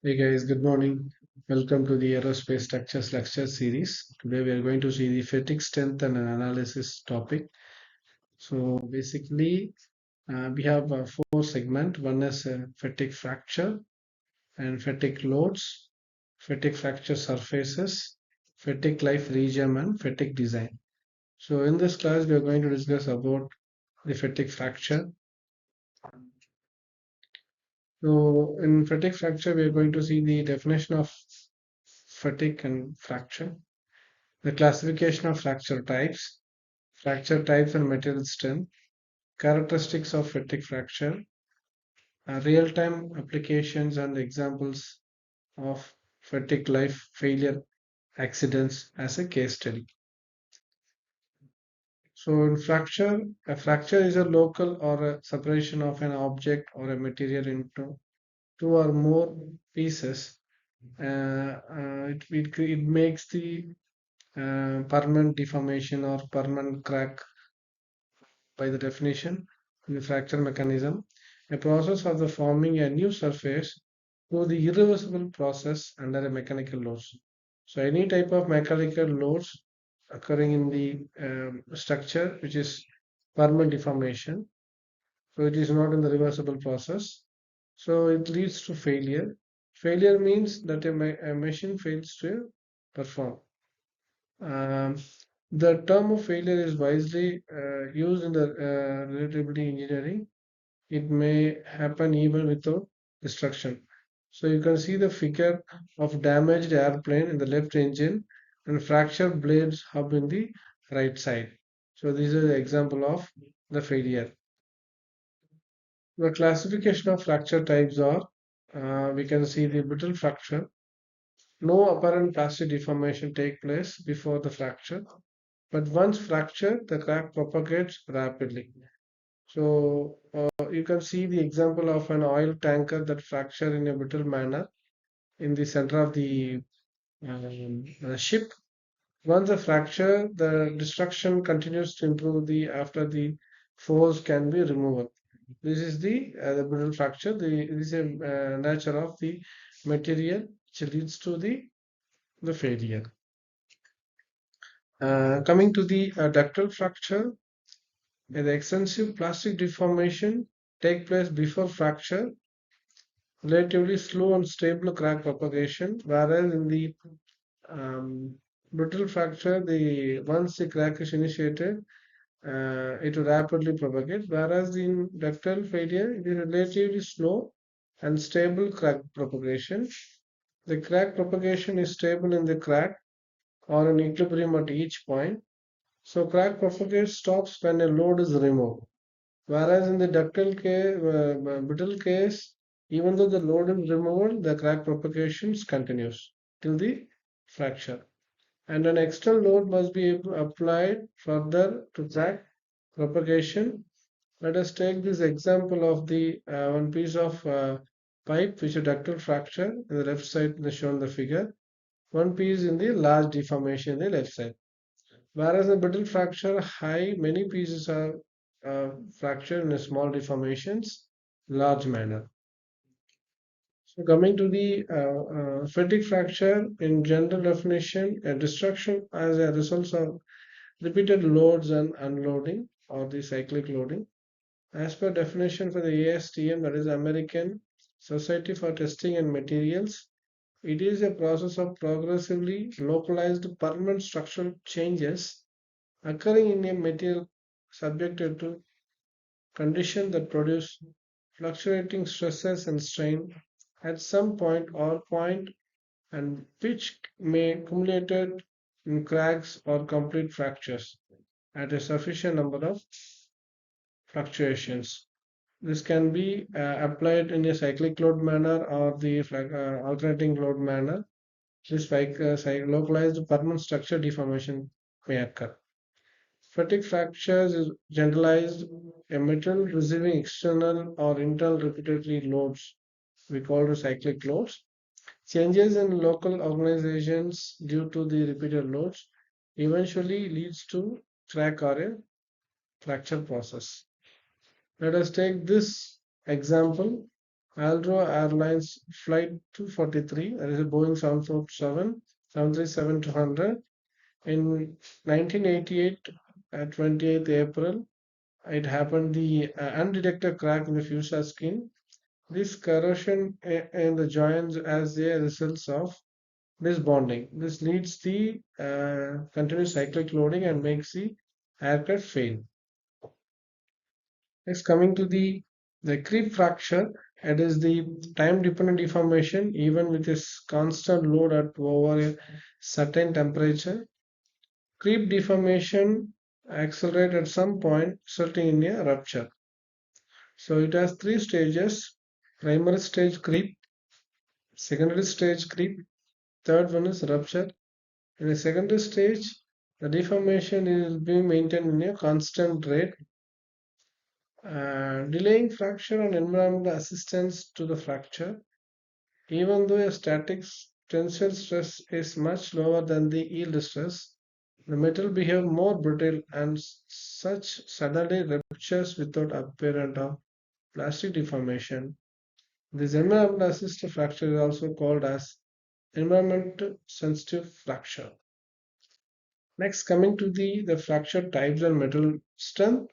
Hey guys, good morning. Welcome to the Aerospace Structures lecture series. Today we are going to see the fatigue strength and analysis topic. So basically, we have four segment. One is fatigue fracture and fatigue loads, fatigue fracture surfaces, fatigue life regime, and fatigue design. So in this class, we are going to discuss about the fatigue fracture. So in fatigue fracture, we are going to see the definition of fatigue and fracture, the classification of fracture types and material strength, characteristics of fatigue fracture, real-time applications and examples of fatigue life failure accidents as a case study. So in fracture, a fracture is a local or a separation of an object or a material into two or more pieces. It makes the permanent deformation or permanent crack by the definition in the fracture mechanism, a process of the forming a new surface through the irreversible process under a mechanical loads. So any type of mechanical loads occurring in the structure which is permanent deformation, so it is not in the reversible process. So it leads to failure. Failure means that a machine fails to perform. Um, the term of failure is wisely used in the reliability engineering. It may happen even without destruction. So you can see the figure of damaged airplane in the left engine and fractured blades hub in the right side. So this is the example of the failure. The classification of fracture types are we can see the brittle fracture. No apparent plastic deformation take place before the fracture, but once fractured, the crack propagates rapidly. So you can see the example of an oil tanker that fractured in a brittle manner in the center of the ship. Once the fracture, the destruction continues to improve the after the force can be removed. This is the brittle fracture. This is a nature of the material which leads to the failure. Coming to the ductile fracture, the extensive plastic deformation take place before fracture, relatively slow and stable crack propagation, whereas in the um, brittle fracture, the once the crack is initiated, it will rapidly propagate, whereas in ductile failure, it is relatively slow and stable crack propagation. The crack propagation is stable in the crack or in equilibrium at each point. So crack propagation stops when a load is removed. Whereas in the brittle case, even though the load is removed, the crack propagation continues till the fracture. And an external load must be applied further to crack propagation. Let us take this example of the one piece of pipe which is ductile fracture in the left side is shown the figure. One piece in the large deformation in the left side. Whereas in brittle fracture, many pieces are fractured in small deformations, large manner. So coming to the fatigue fracture, in general definition, a destruction as a result of repeated loads and unloading or the cyclic loading. As per definition for the ASTM, that is American Society for Testing and Materials, it is a process of progressively localized permanent structural changes occurring in a material subjected to conditions that produce fluctuating stresses and strain at some point or point and which may accumulate in cracks or complete fractures at a sufficient number of fluctuations. This can be applied in a cyclic load manner or the alternating load manner. This localized permanent structure deformation may occur. Fatigue fractures is generalized a metal receiving external or internal repeatedly loads. We call it cyclic loads. Changes in local organizations due to the repeated loads eventually leads to crack or a fracture process. Let us take this example. Aldro Airlines Flight 243, that is a Boeing 747, 737-200. In 1988, at 28th April, it happened the undetected crack in the fuselage skin. This corrosion in the joints as a result of this bonding. This leads the continuous cyclic loading and makes the aircraft fail. Next, coming to the creep fracture, it is the time-dependent deformation even with this constant load at over a certain temperature. Creep deformation accelerate at some point, resulting in a rupture. So it has three stages: primary stage creep, secondary stage creep, third one is rupture. In the secondary stage, the deformation is being maintained in a constant rate, delaying fracture and environmental assistance to the fracture. Even though a static tensile stress is much lower than the yield stress, the metal behave more brittle and such suddenly ruptures without apparent of plastic deformation. This environmental assisted fracture is also called as environment sensitive fracture. Next, coming to the fracture types and metal strength.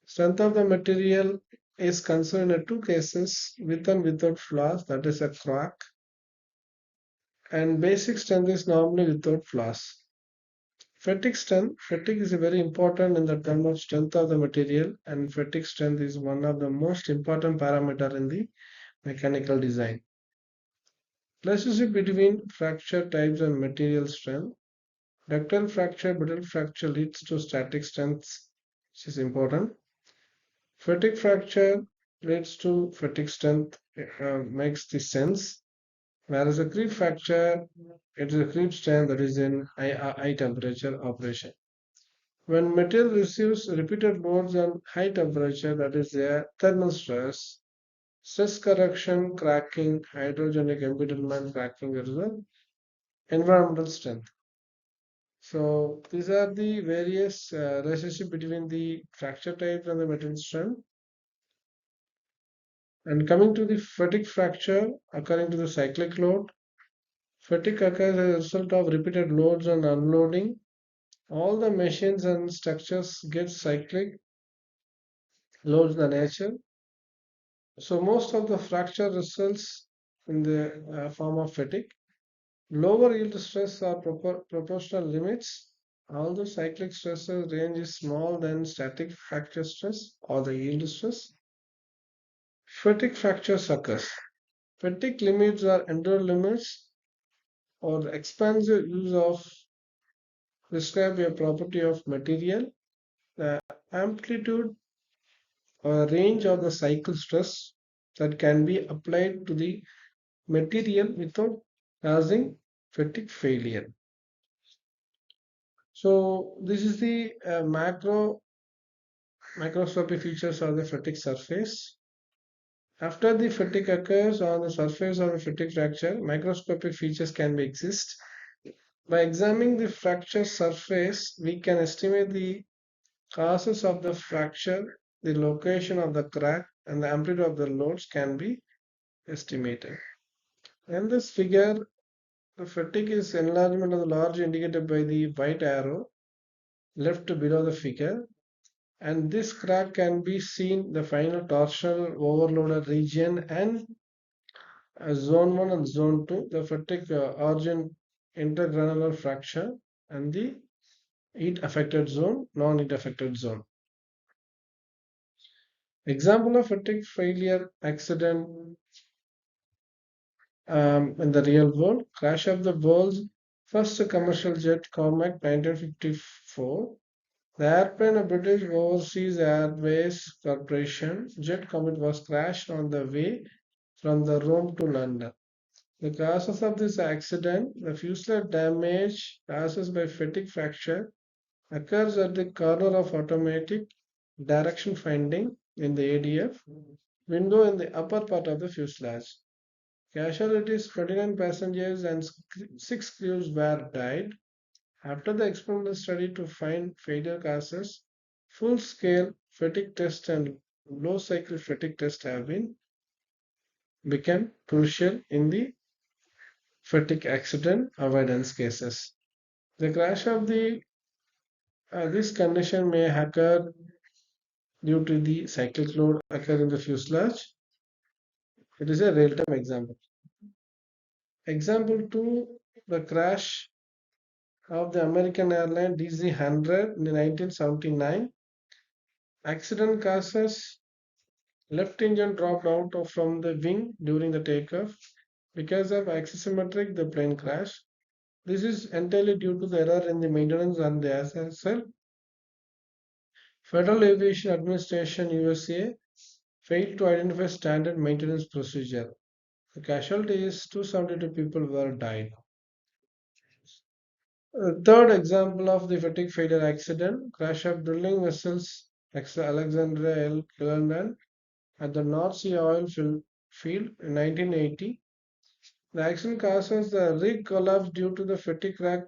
Strength of the material is concerned in two cases, with and without flaws, that is a crack, and basic strength is normally without flaws. Fatigue strength. Fatigue is very important in the term of strength of the material, and fatigue strength is one of the most important parameter in the mechanical design. Relationship between fracture types and material strength. Ductile fracture, brittle fracture leads to static strengths, which is important. Fatigue fracture leads to fatigue strength, makes the sense. Whereas a creep fracture, it is a creep strength that is in high temperature operation. When material receives repeated loads and high temperature, that is a thermal stress, stress correction, cracking, hydrogenic embeddlement, cracking, that is the environmental strength. So these are the various relationship between the fracture types and the material strength. And coming to the fatigue fracture, according to the cyclic load, fatigue occurs as a result of repeated loads and unloading. All the machines and structures get cyclic loads in the nature. So most of the fracture results in the form of fatigue. Lower yield stress are proportional limits. Although cyclic stresses range is small than static fracture stress or the yield stress, fatigue fractures occurs. Fatigue limits are endure limits or the expansive use of describe a property of material. The amplitude or range of the cycle stress that can be applied to the material without causing fatigue failure. So this is the microscopic features of the fatigue surface. After the fatigue occurs on the surface of the fatigue fracture, microscopic features can be exist. By examining the fracture surface, we can estimate the causes of the fracture, the location of the crack, and the amplitude of the loads can be estimated. In this figure, the fatigue is enlargement of the large indicated by the white arrow left below the figure, and this crack can be seen the final torsional overloaded region and zone 1 and zone 2, the fatigue origin intergranular fracture and the heat affected zone, non-heat affected zone. Example of fatigue failure accident in the real world, crash of the world's first commercial jet Cormac 1954. The airplane, a British Overseas Airways Corporation jet Comet, was crashed on the way from the Rome to London. The causes of this accident, the fuselage damage caused by fatigue fracture, occurs at the corner of automatic direction finding in the ADF window in the upper part of the fuselage. Casualties: 29 passengers and 6 crews were died. After the experimental study to find failure causes, full scale fatigue test and low cycle fatigue test have been became crucial in the fatigue accident avoidance cases. The crash of the this condition may occur due to the cyclic load occur in the fuselage. It is a real-time example. Example 2, the crash of the American airline DC-100 in 1979. Accident causes left engine dropped out from the wing during the takeoff. Because of axisymmetric, the plane crashed. This is entirely due to the error in the maintenance and the SSL. Federal Aviation Administration USA failed to identify standard maintenance procedure. The casualties 272 people were died. Third example of the fatigue failure accident, crash of drilling vessels Alexandria L. London at the North Sea field in 1980. The accident causes the rig collapse due to the fatigue crack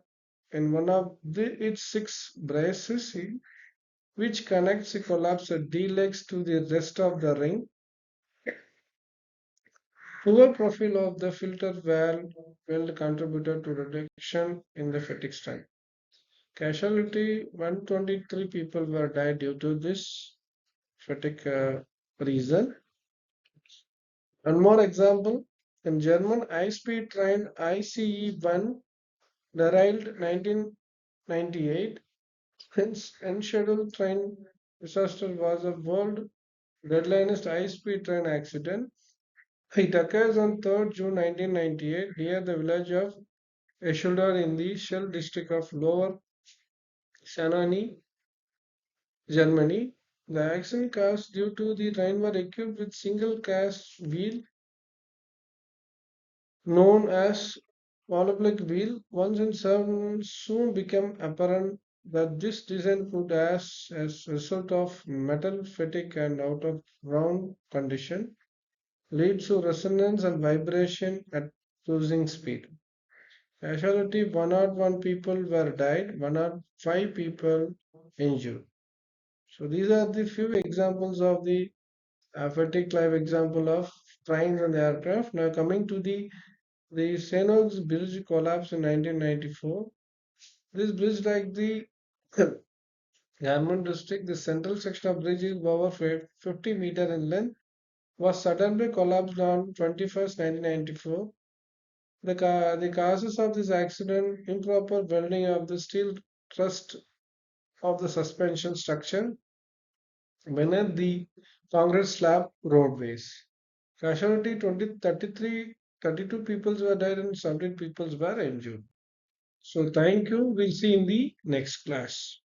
in one of its six braces, which connects the collapsed D legs to the rest of the ring. Poor profile of the filter valve will contributed to reduction in the fatigue strength. Casualty 123 people were died due to this fatigue reason. One more example, in German high-speed train ICE-1 derailed 1998. Hence, unscheduled train disaster was a world deadliest high-speed train accident. It occurs on 3rd June 1998 near the village of Eschweiler in the Shell district of Lower Saxony, Germany. The accident caused due to the train were equipped with single cast wheel known as monoblock wheel. Once in seven soon became apparent that this design could as a result of metal fatigue and out of round condition lead to resonance and vibration at cruising speed. Casualty 101 people were died, 105 people injured. So these are the few examples of the fatigue live example of trains and aircraft. Now coming to the Senox bridge collapse in 1994. This bridge, like the Yarmouth district, the central section of bridge is over 50 meter in length, was suddenly collapsed on 21st, 1994. The causes of this accident, improper welding of the steel truss of the suspension structure beneath the concrete slab roadways. Casualty 32 people were died and 17 people were injured. So thank you. We'll see in the next class.